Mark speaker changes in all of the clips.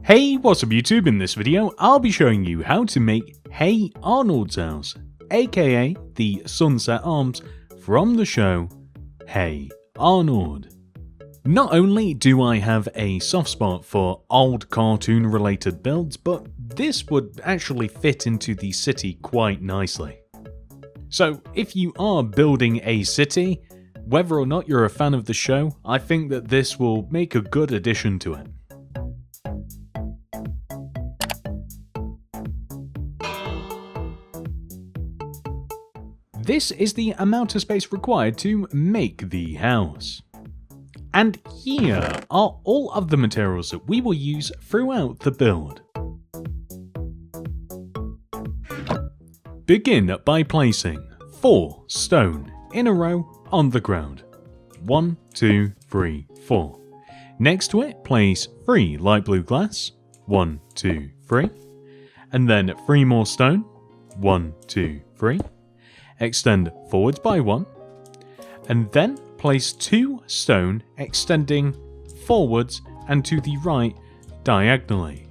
Speaker 1: Hey, what's up YouTube? In this video, I'll be showing you how to make Hey Arnold's house, aka the Sunset Arms from the show Hey Arnold. Not only do I have a soft spot for old cartoon related builds, but this would actually fit into the city quite nicely. So if you are building a city, whether or not you're a fan of the show, I think that this will make a good addition to it. This is the amount of space required to make the house. And here are all of the materials that we will use throughout the build. Begin by placing 4 stone in a row on the ground. 1, 2, 3, 4. Next to it, place 3 light blue glass. 1, 2, 3. And then 3 more stone. 1, 2, 3. Extend forwards by 1, and then place 2 stone extending forwards and to the right diagonally.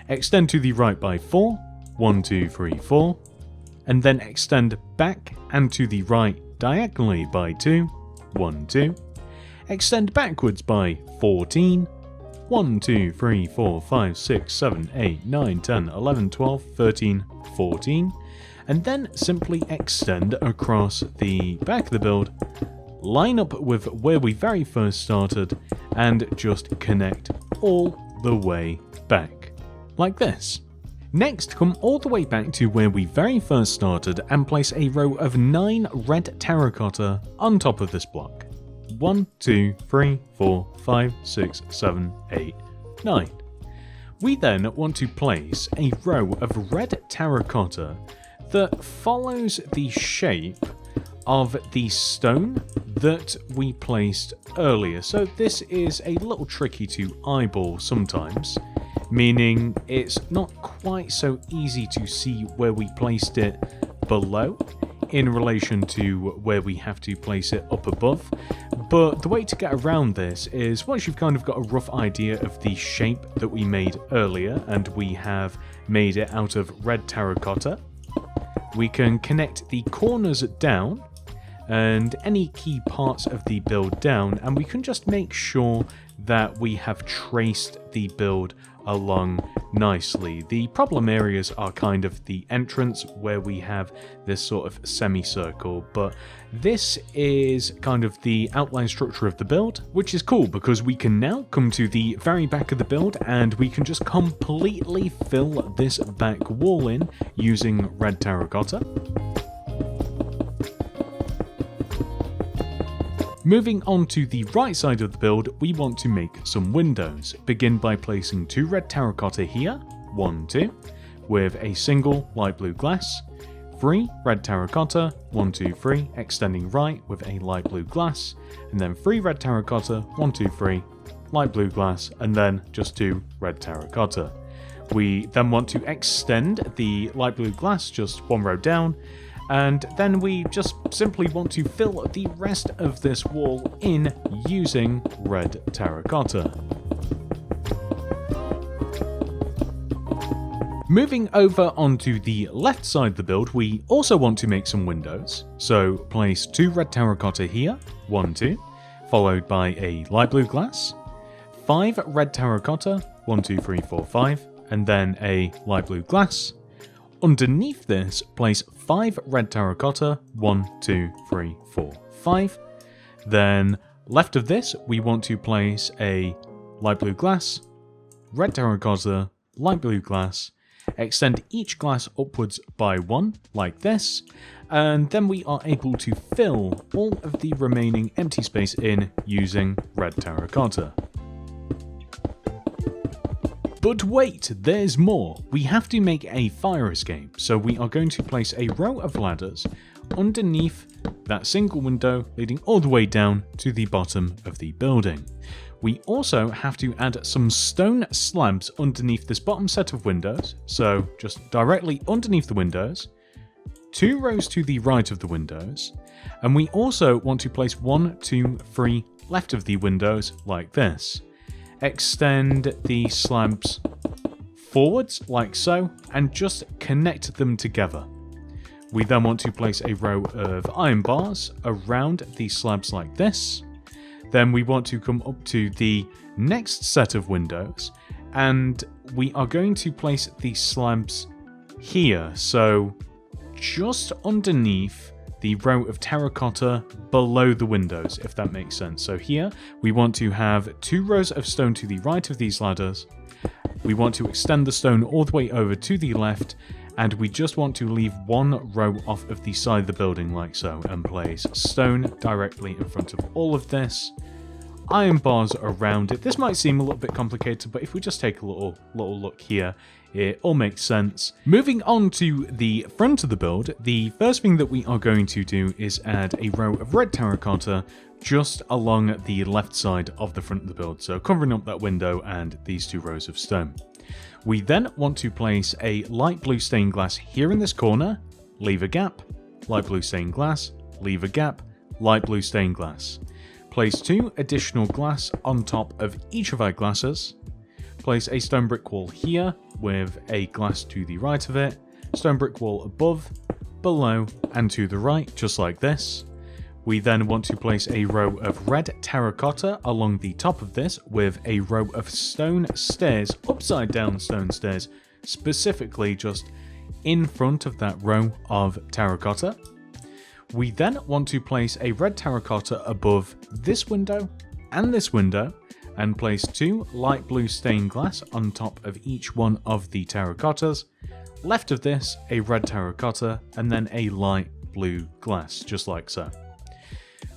Speaker 1: Extend to the right by 4, 1, 2, 3, 4, and then extend back and to the right diagonally by 2, 1, 2. Extend backwards by 14, 1, 2, 3, 4, 5, 6, 7, 8, 9, 10, 11, 12, 13, 14. And then simply extend across the back of the build, line up with where we very first started, and just connect all the way back, like this. Next, come all the way back to where we very first started and place a row of 9 red terracotta on top of this block. 1, 2, 3, 4, 5, 6, 7, 8, 9. We then want to place a row of red terracotta that follows the shape of the stone that we placed earlier. So this is a little tricky to eyeball sometimes, meaning it's not quite so easy to see where we placed it below in relation to where we have to place it up above. But the way to get around this is once you've kind of got a rough idea of the shape that we made earlier, and we have made it out of red terracotta, we can connect the corners down and any key parts of the build down, and we can just make sure that we have traced the build along nicely. The problem areas are kind of the entrance where we have this sort of semicircle, but this is kind of the outline structure of the build, which is cool because we can now come to the very back of the build and we can just completely fill this back wall in using red terracotta. Moving on to the right side of the build, we want to make some windows. Begin by placing 2 red terracotta here, 1, 2, with a single light blue glass, 3 red terracotta, 1, 2, 3, extending right with a light blue glass, and then 3 red terracotta, 1, 2, 3, light blue glass, and then just 2 red terracotta. We then want to extend the light blue glass just 1 row down, and then we just simply want to fill the rest of this wall in using red terracotta. Moving over onto the left side of the build, we also want to make some windows. So place 2 red terracotta here, 1, 2, followed by a light blue glass, 5 red terracotta, 1, 2, 3, 4, 5, and then a light blue glass. Underneath this, place 5 red terracotta, 1, 2, 3, 4, 5. Then left of this, we want to place a light blue glass, red terracotta, light blue glass, extend each glass upwards by 1, like this, and then we are able to fill all of the remaining empty space in using red terracotta. But wait, there's more. We have to make a fire escape, so we are going to place a row of ladders underneath that single window leading all the way down to the bottom of the building. We also have to add some stone slabs underneath this bottom set of windows, so just directly underneath the windows, 2 rows to the right of the windows, and we also want to place 1, 2, 3 left of the windows like this. extend the slabs forwards like so and just connect them together. We then want to place a row of iron bars around these slabs like this. Then we want to come up to the next set of windows and we are going to place these slabs here, so just underneath the row of terracotta below the windows, if that makes sense. So here we want to have 2 rows of stone to the right of these ladders. We want to extend the stone all the way over to the left, and we just want to leave 1 row off of the side of the building like so, and place stone directly in front of all of this. Iron bars around it. This might seem a little bit complicated, but if we just take a little look here, it all makes sense. Moving on to the front of the build, the first thing that we are going to do is add a row of red terracotta just along the left side of the front of the build, so covering up that window and these 2 rows of stone. We then want to place a light blue stained glass here in this corner, leave a gap, light blue stained glass, leave a gap, light blue stained glass. Place 2 additional glass on top of each of our glasses. Place a stone brick wall here with a glass to the right of it, stone brick wall above, below, and to the right, just like this. We then want to place a row of red terracotta along the top of this with a row of stone stairs, upside down stone stairs, specifically just in front of that row of terracotta. We then want to place a red terracotta above this window and this window, and place 2 light blue stained glass on top of each one of the terracottas. Left of this, a red terracotta, and then a light blue glass, just like so.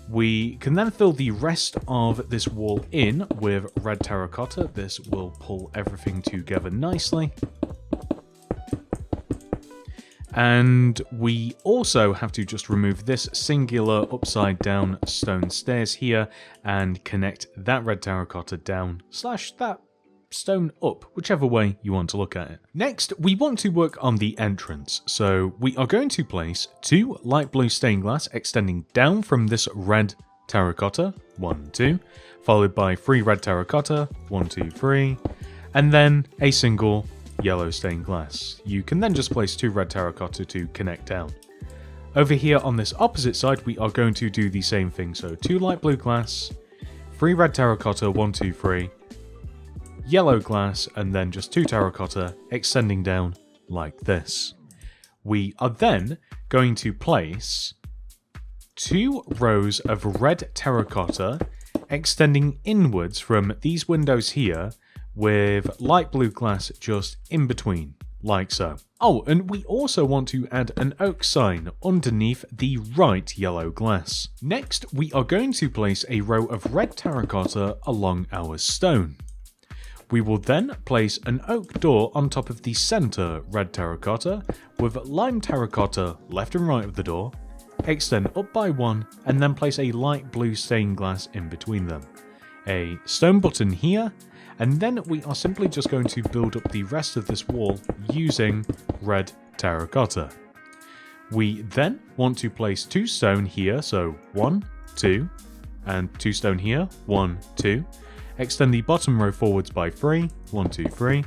Speaker 1: We can then fill the rest of this wall in with red terracotta. This will pull everything together nicely. And we also have to just remove this singular upside down stone stairs here and connect that red terracotta down / that stone up, whichever way you want to look at it. Next, we want to work on the entrance. So we are going to place 2 light blue stained glass extending down from this red terracotta, 1, 2, followed by 3 red terracotta, 1, 2, 3, and then a single yellow stained glass. You can then just place 2 red terracotta to connect down. Over here on this opposite side, we are going to do the same thing. So 2 light blue glass, 3 red terracotta, 1, 2, 3, yellow glass, and then just 2 terracotta extending down like this. We are then going to place 2 rows of red terracotta extending inwards from these windows here with light blue glass just in between, like so. Oh, and we also want to add an oak sign underneath the right yellow glass. Next, we are going to place a row of red terracotta along our stone. We will then place an oak door on top of the center red terracotta with lime terracotta left and right of the door, extend up by 1, and then place a light blue stained glass in between them. A stone button here, and then we are simply just going to build up the rest of this wall using red terracotta. We then want to place 2 stone here, so 1, 2, and 2 stone here, 1, 2. Extend the bottom row forwards by 3, 1, 2, 3,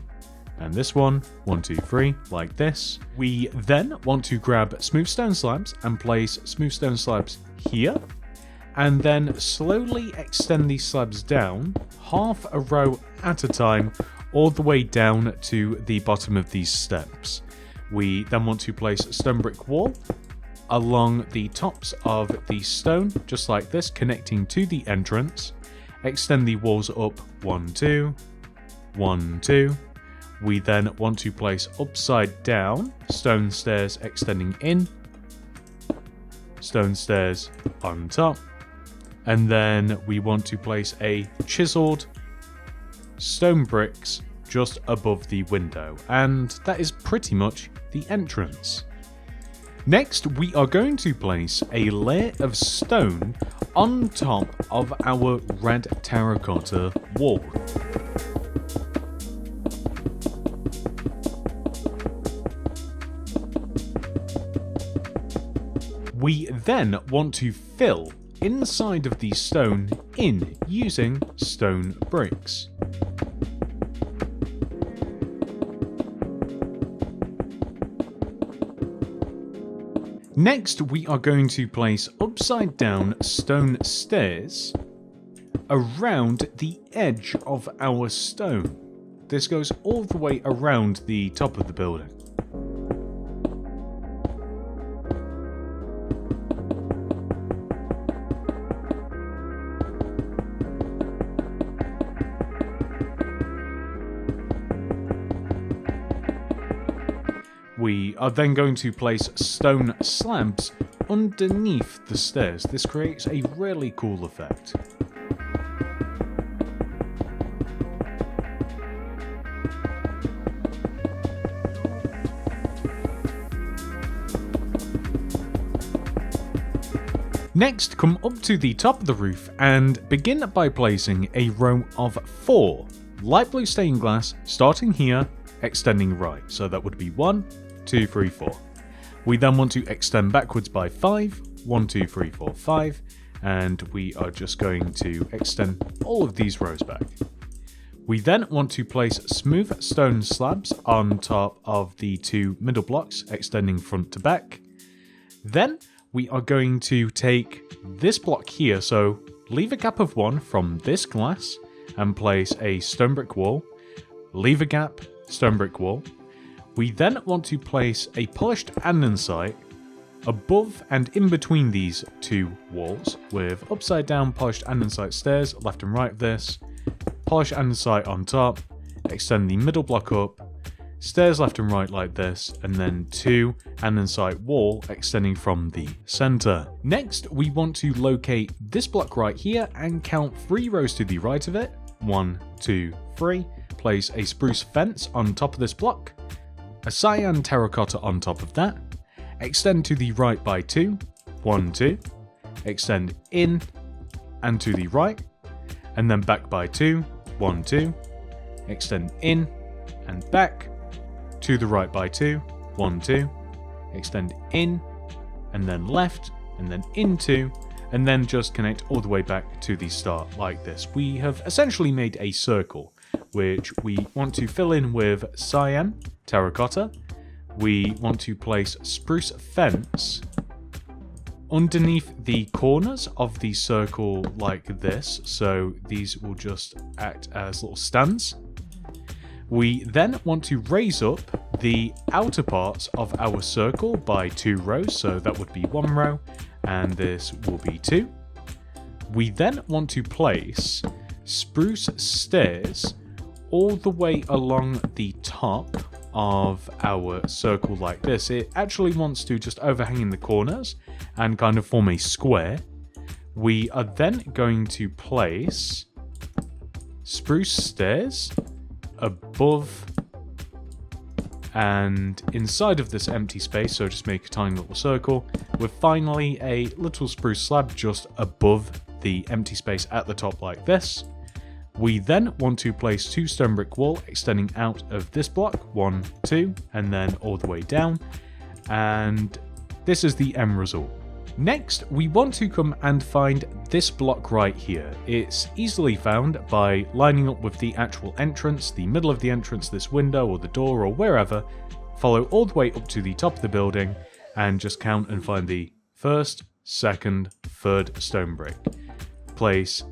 Speaker 1: and this one, 1, 2, 3, like this. We then want to grab smooth stone slabs and place smooth stone slabs here, and then slowly extend these slabs down, half a row at a time, all the way down to the bottom of these steps. We then want to place a stone brick wall along the tops of the stone, just like this, connecting to the entrance. Extend the walls up 1, 2, 1, 2. We then want to place upside down stone stairs extending in, stone stairs on top, and then we want to place a chiseled stone bricks just above the window, and that is pretty much the entrance. Next, we are going to place a layer of stone on top of our red terracotta wall. We then want to fill inside of the stone in using stone bricks. Next, we are going to place upside down stone stairs around the edge of our stone. This goes all the way around the top of the building. We are then going to place stone slabs underneath the stairs. This creates a really cool effect. Next, come up to the top of the roof and begin by placing a row of 4 light blue stained glass, starting here, extending right. So that would be 1, 2, 3, 4. We then want to extend backwards by 5, 1, 2, 3, 4, 5, and we are just going to extend all of these rows back. We then want to place smooth stone slabs on top of the 2 middle blocks, extending front to back. Then we are going to take this block here, so leave a gap of 1 from this glass and place a stone brick wall, leave a gap, stone brick wall. We then want to place a polished andesite above and in between these 2 walls with upside down polished andesite stairs left and right of this, polished andesite on top, extend the middle block up, stairs left and right like this, and then 2 andesite wall extending from the center. Next, we want to locate this block right here and count 3 rows to the right of it. 1, 2, 3. Place a spruce fence on top of this block, a cyan terracotta on top of that, extend to the right by 2, 1, 2, extend in and to the right, and then back by 2, 1, 2, extend in and back, to the right by 2, 1, 2, extend in, and then left, and then into, and then just connect all the way back to the start like this. We have essentially made a circle, which we want to fill in with cyan terracotta. We want to place spruce fence underneath the corners of the circle like this, so these will just act as little stands. We then want to raise up the outer parts of our circle by 2 rows, so that would be 1 row, and this will be 2. We then want to place spruce stairs all the way along the top of our circle like this. It actually wants to just overhang in the corners and kind of form a square. We are then going to place spruce stairs above and inside of this empty space, so just make a tiny little circle, with finally a little spruce slab just above the empty space at the top like this. We then want to place 2 stone brick wall extending out of this block, 1, 2, and then all the way down, and this is the end result. Next, we want to come and find this block right here. It's easily found by lining up with the actual entrance, the middle of the entrance, this window or the door or wherever, follow all the way up to the top of the building, and just count and find the first, second, third stone brick. Place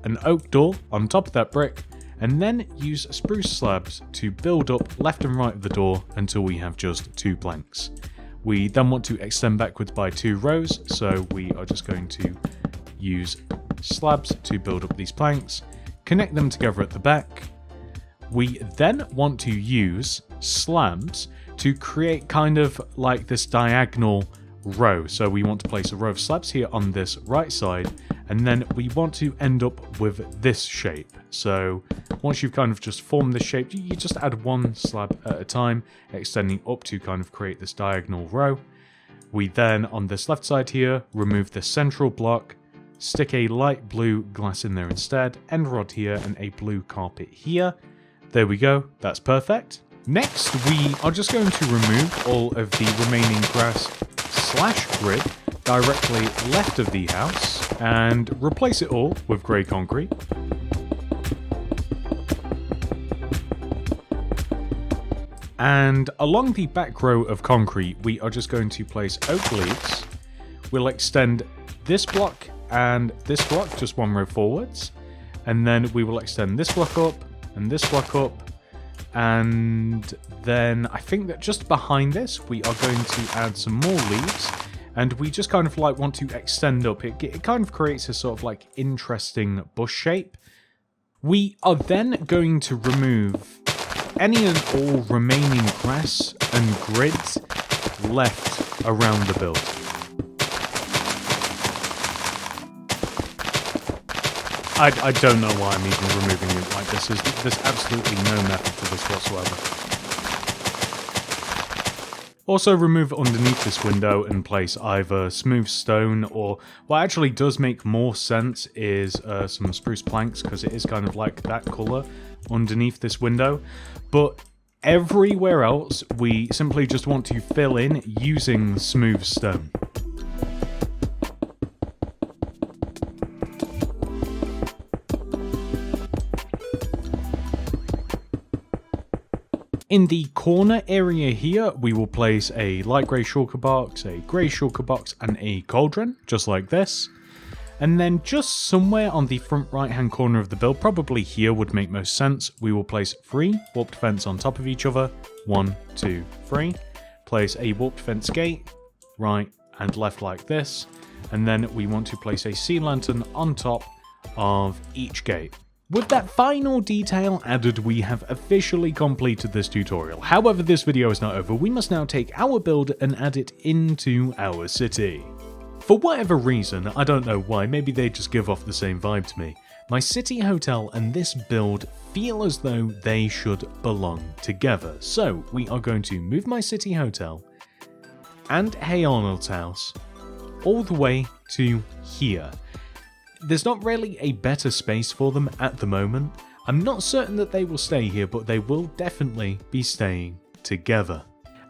Speaker 1: an oak door on top of that brick, and then use spruce slabs to build up left and right of the door until we have just 2 planks. We then want to extend backwards by 2 rows, so we are just going to use slabs to build up these planks, connect them together at the back. We then want to use slabs to create kind of like this diagonal row. So we want to place a row of slabs here on this right side, and then we want to end up with this shape. So once you've kind of just formed this shape, you just add 1 slab at a time, extending up to kind of create this diagonal row. We then, on this left side here, remove the central block, stick a light blue glass in there instead, end rod here, and a blue carpet here. There we go, that's perfect. Next, we are just going to remove all of the remaining grass / grid directly left of the house and replace it all with grey concrete. And along the back row of concrete, we are just going to place oak leaves. We'll extend this block and this block just one row forwards. And then we will extend this block up and this block up. And then I think that just behind this, we are going to add some more leaves. And we just kind of like want to extend up. It kind of creates a sort of like interesting bush shape. We are then going to remove any and all remaining grass and grids left around the build. I don't know why I'm even removing it like this. There's absolutely no method to this whatsoever. Also remove underneath this window and place either smooth stone or what actually does make more sense is some spruce planks, because it is kind of like that colour underneath this window. But everywhere else we simply just want to fill in using smooth stone. In the corner area here, we will place a light grey shulker box, a grey shulker box, and a cauldron, just like this. And then just somewhere on the front right hand corner of the build, probably here would make most sense, we will place 3 warped fence on top of each other. 1, 2, 3. Place a warped fence gate, right and left like this. And then we want to place a sea lantern on top of each gate. With that final detail added, we have officially completed this tutorial. However, this video is not over. We must now take our build and add it into our city. For whatever reason, I don't know why, maybe they just give off the same vibe to me, my city hotel and this build feel as though they should belong together. So we are going to move my city hotel and Hey Arnold's house all the way to here. There's not really a better space for them at the moment. I'm not certain that they will stay here, but they will definitely be staying together.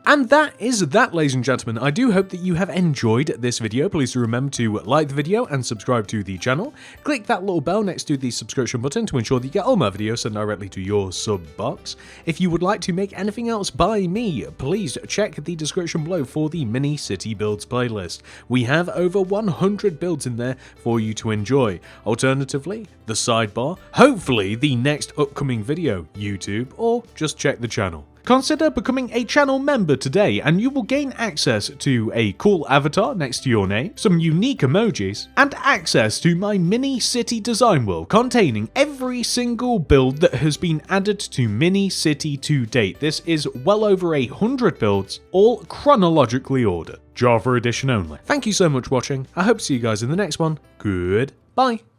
Speaker 1: And that is that, ladies and gentlemen. I do hope that you have enjoyed this video. Please do remember to like the video and subscribe to the channel. Click that little bell next to the subscription button to ensure that you get all my videos sent directly to your sub box. If you would like to make anything else by me, please check the description below for the mini city builds playlist. We have over 100 builds in there for you to enjoy. Alternatively, the sidebar, hopefully the next upcoming video, YouTube, or just check the channel. Consider becoming a channel member today and you will gain access to a cool avatar next to your name, some unique emojis, and access to my mini city design world containing every single build that has been added to mini city to date. This is well over 100 builds, all chronologically ordered. Java edition only. Thank you so much for watching. I hope to see you guys in the next one. Goodbye.